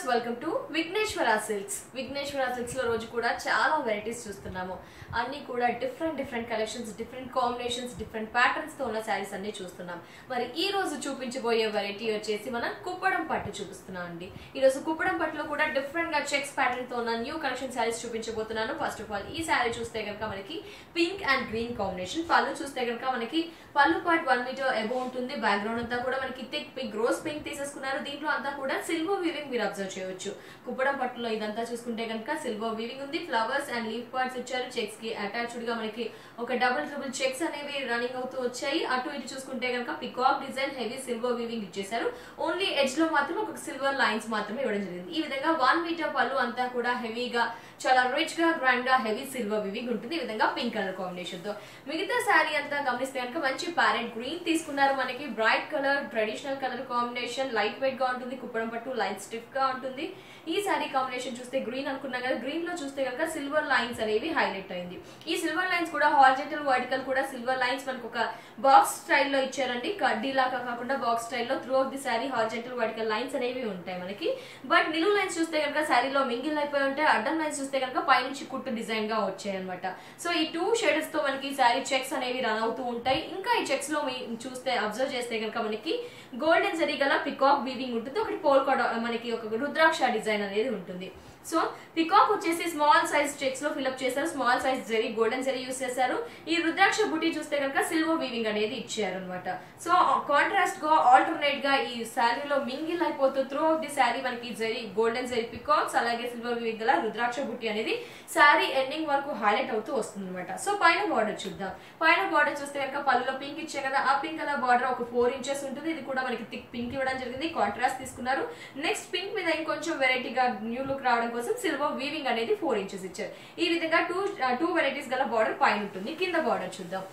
Viewers welcome to Vighneshwara silks. Vighneshwara silks లో రోజు కూడా చాలా వెరైటీస్ చూస్తున్నాము. అన్ని కూడా different collections, different combinations, different patterns తో ఉన్న శారీస్ అన్ని చూస్తున్నాం. మరి ఈ రోజు చూపించబోయే వెరైటీ వచ్చేసి మనం కుప్పడం పట్టు చూపిస్తున్నాం అండి. ఈ రోజు కుప్పడం పట్టులో కూడా డిఫరెంట్ గా చెక్స్ ప్యాటర్న్ తో ఉన్న న్యూ కలెక్షన్ శారీస్ చూపించబోతున్నాను. ఫస్ట్ ఆఫ్ ఆల్ ఈ శారీ చూస్తే కనుక మనకి పింక్ అండ్ గ్రీన్ కాంబినేషన్. పళ్ళు చూస్తే కనుక మనకి పళ్ళు పార్ట్ 1 మీటర్ అబౌ ఉంటుంది. బ్యాక్గ్రౌండ్ అంతా కూడా మనకి థిక్ పింక్, రోజ్ పింక్ తీసేసుకున్నారు. దీంట్లో అంతా కూడా సిల్వర్ వీవింగ్ మీరు అబ్జర్వ్ చేయవచ్చు. కుప్పడం పట్టులో ఇదంతా చూసుకుంటే కనుక సిల్వర్ వీవింగ్ ఉంది. ఫ్లవర్స్ అండ్ లీఫ్ పార్ట్స్ ఇచ్చారు. చెక్స్ కి అటాచ్డ్ గా మనకి ఒక డబుల్ ట్రిపుల్ చెక్స్ అనేవి రన్నింగ్ అవుతూ వచ్చాయి. అటు ఇటు చూసుకుంటే కనుక peacock design, heavy silver weaving ఇచ్చేసారు. ఓన్లీ ఎడ్జ్ లో మాత్రం ఒక సిల్వర్ లైన్స్ మాత్రమే ఇవ్వడం జరిగింది. ఈ విధంగా 1 మీటర్ పళ్ళు అంతా కూడా హెవీగా, చాలా రిచ్ గా, గ్రాండ్ గా హెవీ సిల్వర్ వీవింగ్ ఉంటుంది. ఈ విధంగా పింక్ కలర్ కాంబినేషన్ తో మిగతా శారీ అంతా గమనిస్తే కనుక మంచి ప్యారెట్ గ్రీన్ తీసుకున్నారు. మనకి bright colour, traditional colour combination, light weight గా ఉంటుంది. కుప్పడం పట్టు లైట్ స్టిఫ్ గా ఉంటుంది. ఈ శారీ కాంబినేషన్ చూస్తే గ్రీన్ అనుకున్నాం కదా, గ్రీన్ లో చూస్తే కనుక సిల్వర్ లైన్స్ అనేవి హైలైట్ అయింది. ఈ సిల్వర్ లైన్స్ కూడా హారిజాంటల్, వర్టికల్ కూడా సిల్వర్ లైన్స్ మనకు ఒక బాక్స్ స్టైల్లో ఇచ్చారండి. కడ్డీ లాగా కాకుండా బాక్స్ స్టైల్లో through of the sari horizontal, vertical lines అనేవి ఉంటాయి మనకి. బట్ నిలువు లైన్స్ చూస్తే కనుక శారీలో మింగిల్ అయిపోయి ఉంటాయి. అడ్డం లైన్స్ చూస్తే కనుక పైనుంచి కుట్టు డిజైన్ గా వచ్చాయి అనమాట. సో ఈ 2 షేడ్స్ తో మనకి శారీ చెక్స్ అనేవి రన్ అవుతూ ఉంటాయి. ఇంకా ఈ చెక్స్ లో చూస్తే అబ్జర్వ్ చేస్తే కనుక మనకి గోల్డెన్ జరీ గల పికాక్ వీవింగ్ ఉంటుంది. ఒకటి పోల్కా మనకి ఒక రుద్రాక్ష డిజైన్ అనేది ఉంటుంది. సో పికాక్ వచ్చేసి స్మాల్ సైజ్ చెక్స్ లో ఫిల్అప్ చేశారు. Small size zari, golden zari use చేశారు. ఈ రుద్రాక్ష బుటీ చూస్తే కనుక సిల్వర్ వీవింగ్ అనేది ఇచ్చారు అనమాట. సో కాంట్రాస్ట్ గా, ఆల్టర్నేట్ గా ఈ శారీలో మింగిల్ అయిపోతూ త్రూ ఆఫ్ ది శారీ మనకి జరీ, గోల్డెన్ జరీ పికాక్స్, అలాగే సిల్వర్ వీవింగ్ గల రుద్రాక్ష బుట్టి అనేది శారీ ఎండింగ్ వరకు హైలైట్ అవుతూ వస్తుంది అనమాట. సో పైన బార్డర్ చూద్దాం. పైన బార్డర్ చూస్తే కనుక పళ్ళులో పింక్ ఇచ్చే కదా, ఆ పింక్ కలర్ బార్డర్ ఒక 4 ఇంచెస్ ఉంటుంది. ఇది కూడా మనకి థిక్ పింక్ ఇవ్వడం జరిగింది. కాంట్రాస్ట్ తీసుకున్నారు. నెక్స్ట్ పింక్ మీద ఇంకొంచెం వెరైటీగా న్యూ లుక్ రావడం కోసం సిల్వర్ వీవింగ్ అనేది 4 ఇంచెస్ ఇచ్చారు. ఈ విధంగా టూ వెరైటీస్ గల బార్డర్ పైన ఉంటుంది. కింద బార్డర్ చూద్దాం.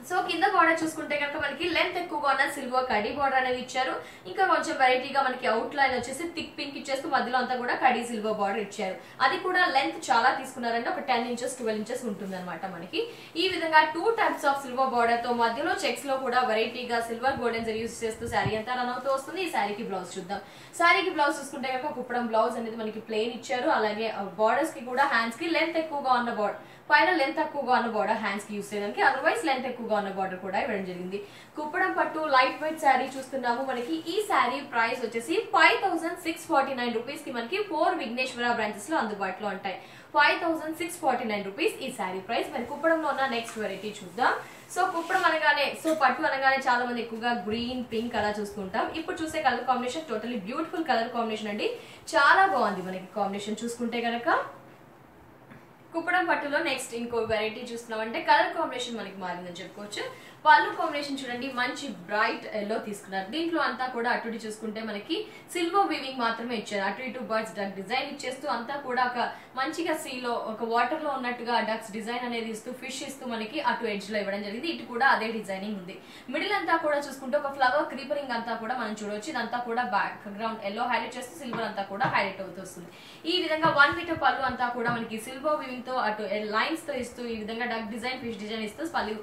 సో కింద బార్డర్ చూసుకుంటే కనుక మనకి లెంత్ ఎక్కువగా ఉన్న సిల్వర్ కడీ బార్డర్ అనేది ఇచ్చారు. ఇంకా కొంచెం వెరైటీగా మనకి అవుట్ లైన్ వచ్చేసి థిక్ పింక్ ఇచ్చేస్తూ మధ్యలో అంతా కూడా కడీ సిల్వర్ బార్డర్ ఇచ్చారు. అది కూడా లెంత్ చాలా తీసుకున్నారంటే ఒక 10 ఇంచెస్ 12 ఇంచెస్ ఉంటుంది అనమాట మనకి. ఈ విధంగా 2 టైప్స్ ఆఫ్ సిల్వర్ బార్డర్ తో మధ్యలో చెక్స్ లో కూడా వెరైటీగా సిల్వర్ గోల్డెన్ జరీ యూస్ చేస్తూ శారీ అంతా రన్ అవుతూ వస్తుంది. ఈ శారీకి బ్లౌజ్ చూద్దాం. శారీకి బ్లౌజ్ చూసుకుంటే కనుక కుప్పడం బ్లౌజ్ అనేది మనకి ప్లెయిన్ ఇచ్చారు. అలాగే బార్డర్స్ కి కూడా హ్యాండ్స్ కి లెంత్ ఎక్కువగా ఉన్న బార్డర్, పైన లెంత్ తక్కువగా ఉన్న బార్డర్ హ్యాండ్స్ కి యూస్ చేయడానికి, అదర్వైజ్ లెంత్ ఎక్కువగా ఉన్న బార్డర్ కూడా ఇవ్వడం జరిగింది. కుప్పడం పట్టు లైట్ వెయిట్ శారీ చూస్తున్నాము. మనకి ఈ శారీ ప్రైస్ వచ్చేసి 5649 రూపీస్ కి మనకి 4 విఘ్నేశ్వర బ్రాంచెస్ లో అందుబాటులో ఉంటాయి. 5649 రూపీస్ ఈ శారీ ప్రైస్. మరి కుప్పడంలో ఉన్న నెక్స్ట్ వెరైటీ చూద్దాం. సో కుప్పడం అనగానే, సో పట్టు అనగానే చాలా మంది ఎక్కువగా గ్రీన్, పింక్ అలా చూసుకుంటాం. ఇప్పుడు చూసే colour combination totally beautiful colour combination అండి. చాలా బాగుంది మనకి కాంబినేషన్ చూసుకుంటే కనుక. కుప్పడం పట్టులో నెక్స్ట్ ఇంకో వెరైటీ చూస్తున్నాం అంటే కలర్ కాంబినేషన్ మనకి మారిందని చెప్పుకోవచ్చు. పళ్ళు కాంబినేషన్ చూడండి, మంచి బ్రైట్ ఎల్లో తీసుకున్నారు. దీంట్లో అంతా కూడా అటు ఇటు చూసుకుంటే మనకి సిల్వర్ వీవింగ్ మాత్రమే ఇచ్చారు. అటు ఇటు బర్డ్స్ డక్ డిజైన్ ఇచ్చేస్తూ అంతా కూడా ఒక మంచిగా సీలో, ఒక వాటర్ లో ఉన్నట్టుగా డక్స్ డిజైన్ అనేది ఇస్తూ, ఫిష్ ఇస్తూ మనకి అటు ఎడ్జ్ లో ఇవ్వడం జరిగింది. ఇటు కూడా అదే డిజైనింగ్ ఉంది. మిడిల్ అంతా కూడా చూసుకుంటే ఒక ఫ్లవర్ క్రీపరింగ్ అంతా కూడా మనం చూడవచ్చు. ఇదంతా కూడా బ్యాక్ గ్రౌండ్ ఎల్లో హైలైట్ చేస్తూ సిల్వర్ అంతా కూడా హైలైట్ అవుతూ వస్తుంది. ఈ విధంగా 1 మీటర్ పళ్ళు అంతా కూడా మనకి సిల్వర్ వీవింగ్ తో అటు లైన్స్ తో ఇస్తూ, ఈ విధంగా డక్ డిజైన్, ఫిష్ డిజైన్ ఇస్తూ పళ్ళు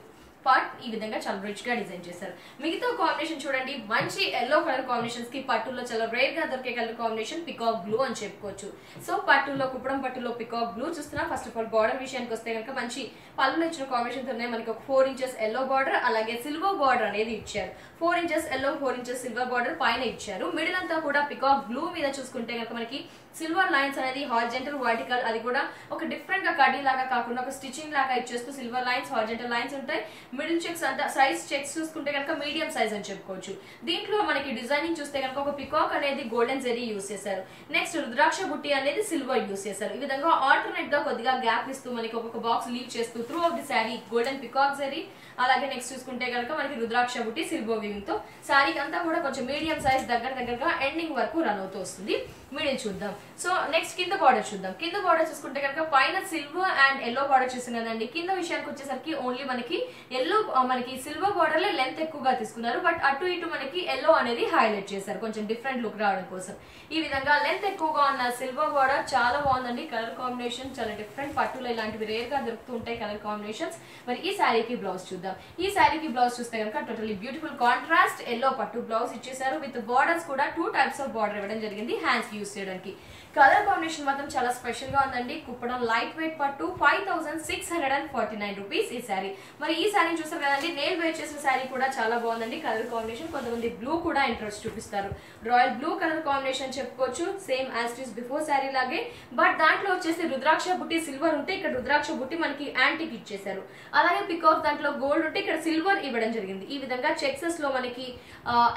పార్ట్ ఈ విధంగా చాలా రిచ్ గా డిజైన్ చేశారు. మిగతా కాంబినేషన్ చూడండి, మంచి ఎల్లో కలర్ కాంబినేషన్స్ కి పట్టులో చాలా రేర్ గా దొరికే కలర్ కాంబినేషన్ పికాక్ బ్లూ అని చెప్పుకోవచ్చు. సో పట్టులో, కుప్పడం పట్టులో పికాక్ బ్లూ చూస్తున్నా. ఫస్ట్ ఆఫ్ ఆల్ బార్డర్ విషయానికి వస్తే కనుక మంచి పళ్ళులో ఇచ్చిన కాంబినేషన్స్ ఉన్నాయి. మనకి ఒక 4 ఇంచెస్ ఎల్లో బార్డర్, అలాగే సిల్వర్ బార్డర్ అనేది ఇచ్చారు. 4 inches yellow, 4 inches silver border పైన ఇచ్చారు. మిడిల్ అంతా కూడా పికాక్ బ్లూ మీద చూసుకుంటే కనుక మనకి సిల్వర్ లైన్స్ అనేది హారిజాంటల్, వర్టికల్, అది కూడా ఒక డిఫరెంట్ గా కడీ లాగా కాకుండా ఒక స్టిచింగ్ లాగా ఇచ్చేస్తూ సిల్వర్ లైన్స్, హారిజాంటల్ లైన్స్ ఉంటాయి. మిడిల్ చెక్స్ అంతా సైజ్ చెక్స్ చూసుకుంటే కనుక మీడియం సైజ్ అని చెప్పుకోవచ్చు. దీంట్లో మనకి డిజైనింగ్ చూస్తే కనుక ఒక పికాక్ అనేది గోల్డెన్ జరీ యూస్ చేశారు. నెక్స్ట్ రుద్రాక్ష బుట్టి అనేది సిల్వర్ యూస్ చేశారు. ఈ విధంగా ఆల్టర్నేట్ గా కొద్దిగా గ్యాప్ ఇస్తూ మనకి ఒక్కొక్క బాక్స్ లీవ్ చేస్తూ through of the sari golden peacock zari, అలాగే నెక్స్ట్ చూసుకుంటే కనుక మనకి రుద్రాక్ష బుట్టి సిల్వర్ వీవింగ్ తో శారీకి అంతా కూడా కొంచెం మీడియం సైజ్ దగ్గరగా ఎండింగ్ వరకు రన్ అవుతూ వస్తుంది. మిడిల్ చూద్దాం. సో నెక్స్ట్ కింద బార్డర్ చూద్దాం. కింద బార్డర్ చూసుకుంటే కనుక పైన సిల్వర్ అండ్ ఎల్లో బార్డర్ చూసాం కదండి. కింద విషయానికి వచ్చేసరికి ఓన్లీ మనకి ఎల్లో మనకి సిల్వర్ బార్డర్ లో లెంత్ ఎక్కువగా తీసుకున్నారు, బట్ అటు ఇటు మనకి ఎల్లో అనేది హైలైట్ చేశారు కొంచెం డిఫరెంట్ లుక్ రావడం కోసం. ఈ విధంగా లెంత్ ఎక్కువగా ఉన్న సిల్వర్ బార్డర్ చాలా బాగుందండి. కలర్ కాంబినేషన్ చాలా డిఫరెంట్, పట్టులో ఇలాంటివి రేర్ గా దొరుకుతూ ఉంటాయి కలర్ కాంబినేషన్స్. మరి ఈ శారీకి బ్లౌజ్ చూద్దాం. ఈ శారీకి బ్లౌజ్ చూస్తే కనుక టోటలీ బ్యూటిఫుల్ కాంట్రాస్ట్ ఎల్లో పట్టు బ్లౌజ్ ఇచ్చేసారు. విత్ బార్డర్స్ కూడా 2 టైప్స్ ఆఫ్ బార్డర్ ఇవ్వడం జరిగింది హ్యాండ్స్ యూజ్ చేయడానికి. కలర్ కాంబినేషన్ మాత్రం చాలా స్పెషల్ గా ఉందండి. కుప్పడం లైట్ వెయిట్ పట్టు 5649 రూపీస్ ఈ శారీ. మరి ఈ శారీ చూస్తారు కదండి, నేల్ వేర్ చేసిన శారీ కూడా చాలా బాగుందండి. కలర్ కాంబినేషన్ కొంతమంది బ్లూ కూడా ఇంట్రెస్ట్ చూపిస్తారు. రాయల్ బ్లూ కలర్ కాంబినేషన్ చెప్పుకోవచ్చు, same as it is before sari లాగే. బట్ దాంట్లో వచ్చేసి రుద్రాక్ష బుట్టి సిల్వర్ ఉంటే ఇక్కడ రుద్రాక్ష బుట్టి మనకి యాంటిక్ ఇచ్చేసారు. అలాగే పికాక్ దాంట్లో గోల్డ్ ఉంటే ఇక్కడ సిల్వర్ ఇవ్వడం జరిగింది. ఈ విధంగా చెక్సెస్ లో మనకి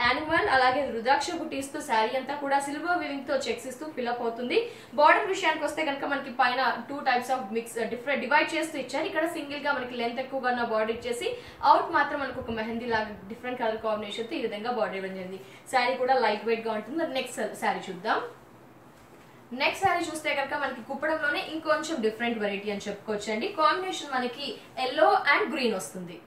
యానిమల్ అలాగే రుద్రాక్ష బుట్టి ఇస్తూ శారీ అంతా కూడా సిల్వర్ వీవింగ్ తో చెక్స్ ఇస్తూ ఫిల్అప్ అవుతుంది. బార్డర్ విషయానికి వస్తే కనుక మనకి పైన 2 types of mix different divide చేస్తూ ఇచ్చారు. ఇక్కడ సింగిల్ గా మనకి లెంత్ ఎక్కువగా ఉన్న బార్డర్ ఇచ్చేసి అవుట్ మాత్రం మనకు ఒక మెహందీ లాగా డిఫరెంట్ కలర్ కాంబినేషన్ తో ఈ విధంగా బార్డర్ ఇవ్వడం జరిగింది. శారీ కూడా లైట్ వెయిట్ గా ఉంటుంది. నెక్స్ట్ శారీ చూద్దాం. నెక్స్ట్ శారీ చూస్తే కనుక మనకి కుప్పడంలోనే ఇంకొంచెం డిఫరెంట్ వెరైటీ అని చెప్పుకోవచ్చు అండి. కాంబినేషన్ మనకి ఎల్లో అండ్ గ్రీన్ వస్తుంది.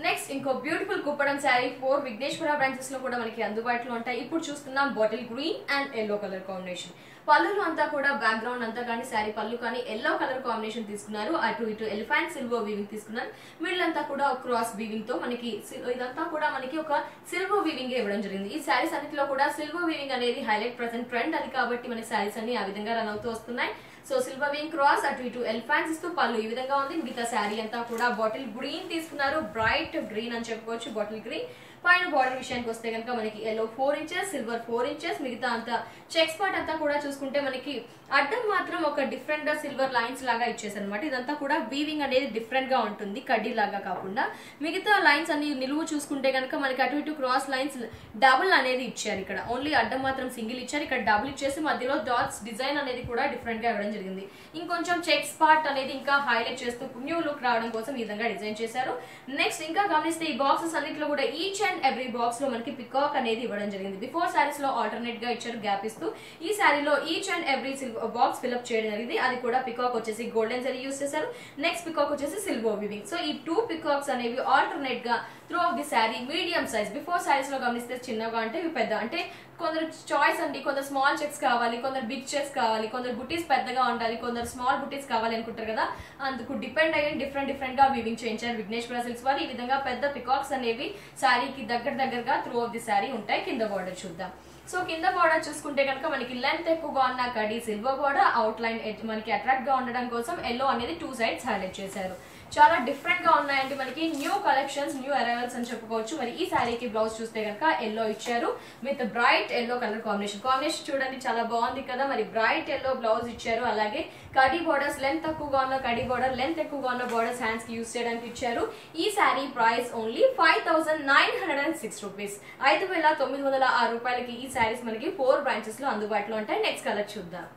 నెక్స్ట్ ఇంకో బ్యూటిఫుల్ కుప్పడం శారీ 4 విఘ్నేశ్వర బ్రాంచెస్ లో కూడా మనకి అందుబాటులో ఉంటాయి. ఇప్పుడు చూస్తున్నాం bottle green and yellow colour combination. పళ్ళులు అంతా కూడా బ్యాక్గ్రౌండ్ అంతా కానీ శారీ పళ్ళు కానీ ఎల్లో కలర్ కాంబినేషన్ తీసుకున్నారు. అటు ఇటు ఎలిఫెంట్ సిల్వర్ వీవింగ్ తీసుకున్నారు. మిడిల్ అంతా కూడా క్రాస్ వీవింగ్ తో మనకి ఇదంతా కూడా మనకి ఒక సిల్వర్ వీవింగ్ ఇవ్వడం జరిగింది. ఈ శారీస్ అన్నిటిలో కూడా సిల్వర్ వీవింగ్ అనేది హైలైట్ ప్రెసెంట్ ట్రెండ్ అది కాబట్టి మన శారీస్ అన్ని ఆ విధంగా రన్ అవుతూ వస్తున్నాయి. సో సిల్వర్ వీవింగ్ క్రాస్ అటు ఇటు ఎలిఫెంట్స్ ఇస్తూ పళ్ళు ఈ విధంగా ఉంది. మిగతా శారీ అంతా కూడా బాటిల్ గ్రీన్ తీసుకున్నారు. బ్రైట్ గ్రీన్ అని చెప్పుకోవచ్చు బాటిల్ గ్రీన్. పైన బార్డర్ విషయానికి వస్తే కనుక మనకి ఎల్లో 4 ఇంచెస్ సిల్వర్ 4 ఇంచెస్. మిగతా అంతా చెక్స్ పార్ట్ అంతా కూడా చూసుకుంటే మనకి అడ్డం మాత్రం ఒక డిఫరెంట్ గా సిల్వర్ లైన్స్ లాగా ఇచ్చేసారు అనమాట. ఇదంతా కూడా వీవింగ్ అనేది డిఫరెంట్ గా ఉంటుంది కడ్డీ లాగా కాకుండా. మిగతా లైన్స్ అన్ని నిలువు చూసుకుంటే కనుక మనకి అటు ఇటు క్రాస్ లైన్స్ డబుల్ అనేది ఇచ్చారు. ఇక్కడ ఓన్లీ అడ్డం మాత్రం సింగిల్ ఇచ్చారు. ఇక్కడ డబుల్ ఇచ్చేసి మధ్యలో డాట్స్ డిజైన్ అనేది కూడా డిఫరెంట్ గా ఇవ్వడం జరిగింది. ఇంకొంచెం చెక్స్ పార్ట్ అనేది ఇంకా హైలైట్ చేస్తూ న్యూ లుక్ రావడం కోసం ఈ విధంగా డిజైన్ చేశారు. నెక్స్ట్ ఇంకా గమనిస్తే ఈ బాక్సెస్ అన్నింటిలో కూడా ఈచ్ అండ్ ఎవ్రీ బాక్స్ లో మనకి పికాక్ అనేది ఇవ్వడం జరిగింది. బిఫోర్ శారీస్ లో ఆల్టర్నేట్ గా ఇచ్చారు గ్యాప్ ఇస్తూ. ఈ శారీలో each and every box fill up చేయడం జరిగింది. అది కూడా పికాక్ వచ్చేసి గోల్డెన్ జరీ యూస్ చేశారు. నెక్స్ట్ పికాక్ వచ్చేసి సిల్వర్ వీవింగ్. సో ఈ 2 పికాక్స్ అనేవి ఆల్టర్నేట్ గా through of the sari medium size. Before saris లో గమనిస్తే చిన్నగా అంటే ఇవి పెద్ద అంటే కొందరు చాయిస్ అండి. కొందరు స్మాల్ చెక్స్ కావాలి, కొందరు బిగ్ చెక్స్ కావాలి, కొందరు బుటీస్ పెద్దగా ఉండాలి, కొందరు స్మాల్ బుటీస్ కావాలి అనుకుంటారు కదా. అందుకు డిపెండ్ అయ్యి డిఫరెంట్ గా వీవింగ్ చేయించారు విఘ్నేశ్వర సిల్క్స్ వారు. ఈ విధంగా పెద్ద పికాక్స్ అనేవి శారీకి దగ్గరగా త్రూ ఆఫ్ ది శారీ ఉంటాయి. కింద బార్డర్ చూద్దాం. సో కింద బార్డర్ చూసుకుంటే కనుక మనకి లెంత్ ఎక్కువగా ఉన్న కడి సిల్వర్ బార్డర్, అవుట్ లైన్ మనకి అట్రాక్ట్ గా ఉండడం కోసం ఎల్లో అనేది 2 సైడ్స్ హైలైట్ చేశారు. చాలా డిఫరెంట్ గా ఉన్నాయండి. మనకి న్యూ కలెక్షన్స్ న్యూ అరైవల్స్ అని చెప్పుకోవచ్చు. మరి ఈ శారీకి బ్లౌజ్ చూస్తే కనుక ఎల్లో ఇచ్చారు with bright yellow colour combination చూడండి చాలా బాగుంది కదా. మరి బ్రైట్ ఎల్లో బ్లౌజ్ ఇచ్చారు. అలాగే కడి బోర్డర్స్ లెంత్ తక్కువగా ఉన్న కడి బోర్డర్ లెంత్ ఎక్కువగా ఉన్న బోర్డర్స్ హ్యాండ్స్ కి యూస్ చేయడానికి ఇచ్చారు. ఈ శారీ ప్రైస్ ఓన్లీ 5906 రూపీస్. 5906 రూపాయలకి ఈ శారీస్ మనకి 4 బ్రాంచెస్ లో అందుబాటులో ఉంటాయి. నెక్స్ట్ కలర్ చూద్దాం.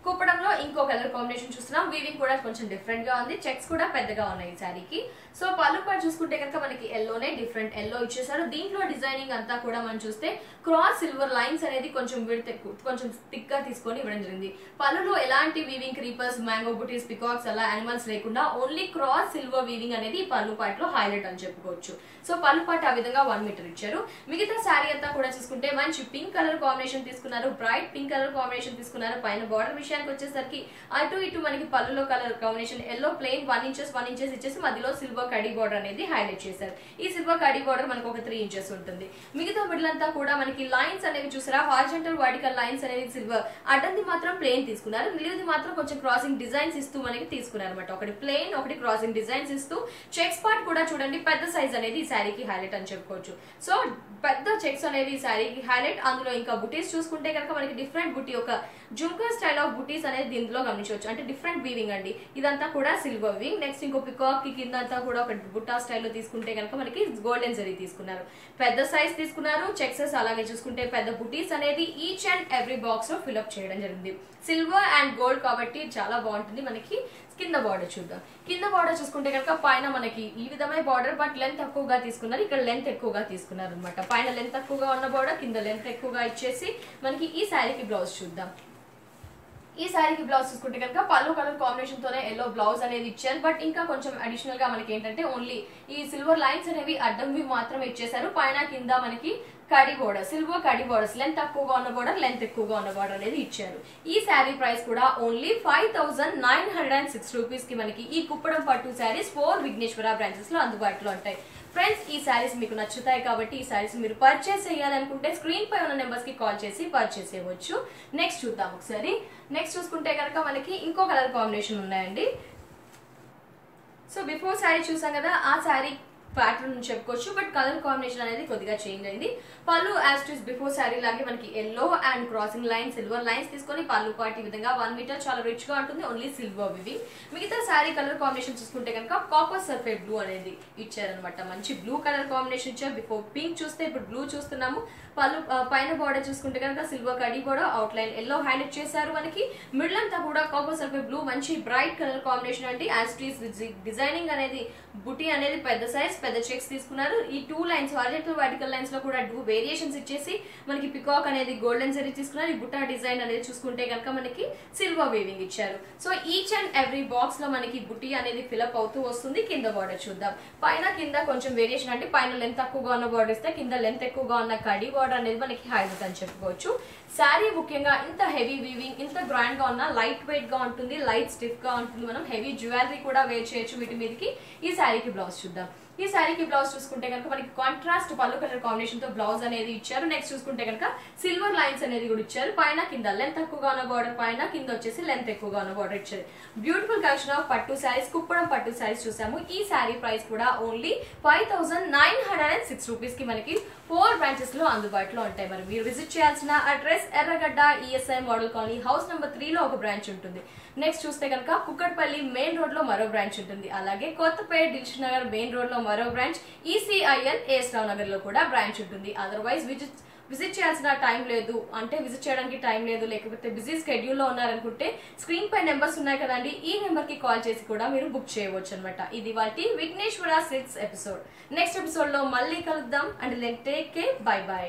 కుప్పడంలో ఇంకో కలర్ కాంబినేషన్ చూస్తున్నాం. వీవింగ్ కూడా కొంచెం డిఫరెంట్ గా ఉంది. చెక్స్ కూడా పెద్దగా ఉన్నాయి ఈ శారీకి. సో పళ్ళు పాటు చూసుకుంటే కనుక మనకి ఎల్లోనే డిఫరెంట్ ఎల్లో ఇచ్చేసారు. దీంట్లో డిజైనింగ్ అంతా కూడా మనం చూస్తే క్రాస్ సిల్వర్ లైన్స్ అనేది కొంచెం విడత్ కొంచెం థిక్ గా తీసుకొని ఇవ్వడం జరిగింది. పళ్ళులో ఎలాంటి వీవింగ్ క్రీపర్స్ మ్యాంగో బుటీస్ పికాక్స్ అలా యానిమల్స్ లేకుండా ఓన్లీ క్రాస్ సిల్వర్ వీవింగ్ అనేది ఈ పళ్ళు పాటలో హైలైట్ అని చెప్పుకోవచ్చు. సో పళ్ళు పాటు ఆ విధంగా 1 మీటర్ ఇచ్చారు. మిగతా శారీ అంతా కూడా చూసుకుంటే మంచి పింక్ కలర్ కాంబినేషన్ తీసుకున్నారు. బ్రైట్ పింక్ కలర్ కాంబినేషన్ తీసుకున్నారు. పైన బార్డర్ విషయానికి వచ్చేసరికి అటు ఇటు మనకి పళ్ళులో colour combination yellow plain 1 inches ఇచ్చేసి మధ్యలో సిల్వర్ కడి బార్డర్ అనేది హైలైట్ చేశారు. ఈ సిల్వర్ కడి బార్డర్ మనకు ఒక 3 ఇంచెస్ ఉంటుంది. మిగతా మిడిల్ అంతా కూడా మనకి లైన్స్ అనేవి చూసారా హారిజాంటల్ వర్టికల్ లైన్స్ అనేది సిల్వర్. అడ్డంది మాత్రం ప్లెయిన్ తీసుకున్నారు. నిలువుది మాత్రం కొంచెం క్రాసింగ్ డిజైన్స్ ఇస్తూ మనకి తీసుకున్నారు అనమాట. ఒకటి ప్లెయిన్ ఒకటి క్రాసింగ్ డిజైన్స్ ఇస్తూ చెక్స్ పార్ట్ కూడా చూడండి పెద్ద సైజ్ అనేది ఈ శారీకి హైలైట్ అని చెప్పుకోవచ్చు. సో పెద్ద చెక్స్ అనేది ఈ శారీకి హైలైట్. అందులో ఇంకా బుటీస్ చూసుకుంటే కనుక మనకి డిఫరెంట్ బుటీ ఒక జుంకా స్టైల్ ఆఫ్ బుటీస్ అనేది దీంట్లో గమనించవచ్చు. అంటే డిఫరెంట్ వీవింగ్ అండి. ఇదంతా కూడా సిల్వర్ వీవింగ్. నెక్స్ట్ ఇంకో పికాక్ కి కింద అంతా కూడా ఒక బుట్టా స్టైల్లో తీసుకుంటే కనుక మనకి గోల్డెన్ జరీ తీసుకున్నారు. పెద్ద సైజ్ తీసుకున్నారు. చెక్సెస్ అలాగే చూసుకుంటే పెద్ద బుటీస్ అనేది ఈచ్ అండ్ ఎవ్రీ బాక్స్ లో ఫిల్అప్ చేయడం జరిగింది. సిల్వర్ అండ్ గోల్డ్ కాబట్టి చాలా బాగుంటుంది. మనకి కింద బార్డర్ చూద్దాం. కింద బార్డర్ చూసుకుంటే కనుక పైన మనకి ఈ విధమైన బార్డర్ బట్ లెంత్ తక్కువగా తీసుకున్నారు. ఇక్కడ లెంత్ ఎక్కువగా తీసుకున్నారు అనమాట. పైన లెంత్ తక్కువగా ఉన్న బార్డర్ కింద లెంత్ ఎక్కువగా ఇచ్చేసి మనకి ఈ శారీకి బ్లౌజ్ చూద్దాం. ఈ శారీకి బ్లౌజ్ చూసుకుంటే కనుక పళ్ళు కలర్ కాంబినేషన్ తోనే ఎల్లో బ్లౌజ్ అనేది ఇచ్చారు. బట్ ఇంకా కొంచెం అడిషనల్ గా మనకి ఏంటంటే ఓన్లీ ఈ సిల్వర్ లైన్స్ అనేవి అడ్డంవి మాత్రమే ఇచ్చేసారు. పైన కింద మనకి కడి బోర్డర్, సిల్వర్ కడి బోర్డర్స్, లెంత్ తక్కువగా ఉన్న బోర్డర్, లెంత్ ఎక్కువగా ఉన్న బోర్డర్ అనేది ఇచ్చారు. ఈ శారీ ప్రైస్ కూడా ఓన్లీ 5906 రూపీస్ కి మనకి ఈ కుప్పడం పట్టు శారీస్ 4 విఘ్నేశ్వర బ్రాంచెస్ లో అందుబాటులో ఉంటాయి. ఫ్రెండ్స్, ఈ శారీస్ మీకు నచ్చుతాయి కాబట్టి ఈ శారీస్ మీరు పర్చేస్ చేయాలనుకుంటే స్క్రీన్ పై ఉన్న నెంబర్స్ కి కాల్ చేసి పర్చేస్ చేయవచ్చు. నెక్స్ట్ చూద్దాం ఒకసారి. నెక్స్ట్ చూసుకుంటే కనుక మనకి ఇంకో కలర్ కాంబినేషన్ ఉన్నాయండి. సో బిఫోర్ శారీ చూసాం కదా, ఆ శారీ ప్యాటర్న్ చెప్పుకోవచ్చు. బట్ కలర్ కాంబినేషన్ అనేది కొద్దిగా చేంజ్ అయింది. పళ్ళు యాజ్ టీస్ బిఫోర్ శారీ లాగే మనకి yellow and crossing line, silver lines తీసుకొని పళ్ళు పాటి విధంగా 1 మీటర్ చాలా రిచ్ గా ఉంటుంది. Only silver weaving. మిగతా శారీ కలర్ కాంబినేషన్ చూసుకుంటే కనుక కాపర్ సల్ఫేట్ బ్లూ అనేది ఇచ్చారనమాట. మంచి బ్లూ కలర్ కాంబినేషన్ ఇచ్చారు. బిఫోర్ పింక్ చూస్తే ఇప్పుడు బ్లూ చూస్తున్నాము. పళ్ళు పైన బార్డర్ చూసుకుంటే కనుక సిల్వర్ కడి border, out line yellow highlight చేశారు. మనకి మిడిల్ అంతా కూడా కాపర్ సల్ఫేట్ బ్లూ, మంచి బ్రైట్ కలర్ కాంబినేషన్ అండి. యాజ్ టీస్ డిజైనింగ్ అనేది బుటీ అనేది పెద్ద సైజ్, పెద్ద చెక్స్ తీసుకున్నారు. ఈ 2 లైన్స్ హారిజాంటల్ వర్టికల్ లైన్స్ లో కూడా 2 వేరియేషన్స్ ఇచ్చేసి మనకి పికాక్ అనేది గోల్డెన్ జరీ తీసుకున్నారు. ఈ బుట్టా డిజైన్ అనేది చూసుకుంటే కనుక మనకి సిల్వర్ వీవింగ్ ఇచ్చారు. So each and every box లో మనకి బుటీ అనేది ఫిల్అప్ అవుతూ వస్తుంది. కింద బార్డర్ చూద్దాం. పైన కింద కొంచెం వేరియేషన్ అంటే పైన లెంత్ తక్కువగా ఉన్న బార్డర్ ఇస్తే కింద లెంత్ ఎక్కువగా ఉన్న కడి బార్డర్ అనేది మనకి హైలైట్ అని చెప్పుకోవచ్చు. శారీ ముఖ్యంగా ఇంత హెవీ వీవింగ్, ఇంత గ్రాండ్ గా ఉన్న లైట్ వెయిట్ గా ఉంటుంది, లైట్ స్టిఫ్ గా ఉంటుంది. మనం హెవీ జ్యువెలరీ కూడా వేర్ చేయొచ్చు వీటి మీదకి. ఈ శారీకి బ్లౌజ్ చూద్దాం. ఈ శారీకి బ్లౌజ్ చూసుకుంటే కనుక మనకి కాంట్రాస్ట్ పళ్ళు కలర్ కాంబినేషన్ తో బ్లౌజ్ అనేది ఇచ్చారు. నెక్స్ట్ చూసుకుంటే కనుక సిల్వర్ లైన్స్ అనేది కూడా ఇచ్చారు. పైన కింద లెంత్ తక్కువగా ఉన్న బార్డర్, పైన కింద వచ్చేసి లెంత్ ఎక్కువగా ఉన్న బార్డర్ ఇచ్చారు. బ్యూటిఫుల్ కలెక్షన్ ఆఫ్ పట్టు శారీస్, కుప్పడం పట్టు శారీస్ చూసాము. ఈ శారీ ప్రైస్ కూడా ఓన్లీ 5906 రూపీస్ కి మనకి 4 బ్రాంచెస్ లో అందుబాటులో ఉంటాయి. మరి మీరు విజిట్ చేయాల్సిన అడ్రస్ ఎర్రగడ్డ ESI model colony house number 3 లో ఒక బ్రాంచ్ ఉంటుంది. నెక్స్ట్ చూస్తే కనుక కుక్కట్పల్లి మెయిన్ రోడ్ లో మరో బ్రాంచ్ ఉంటుంది. అలాగే కొత్తపేట దిల్షుక్ నగర్ మెయిన్ రోడ్ లో మరో బ్రాంచ్, ఈసీఐఎల్ ఏఎస్ రావు నగర్ లో కూడా బ్రాంచ్ ఉంటుంది. అదర్వైజ్ విజిట్ చేయాల్సిన టైం లేదు అంటే విజిట్ చేయడానికి టైం లేదు, లేకపోతే బిజీ స్కెడ్యూల్ లో ఉన్నారనుకుంటే స్క్రీన్ పై నెంబర్స్ ఉన్నాయి కదండి, ఈ నెంబర్ కి కాల్ చేసి కూడా మీరు బుక్ చేయవచ్చు అనమాట. ఇది వాటి Vighneshwara silks episode. Next episode లో మళ్ళీ కలుద్దాం. And take care, bye by.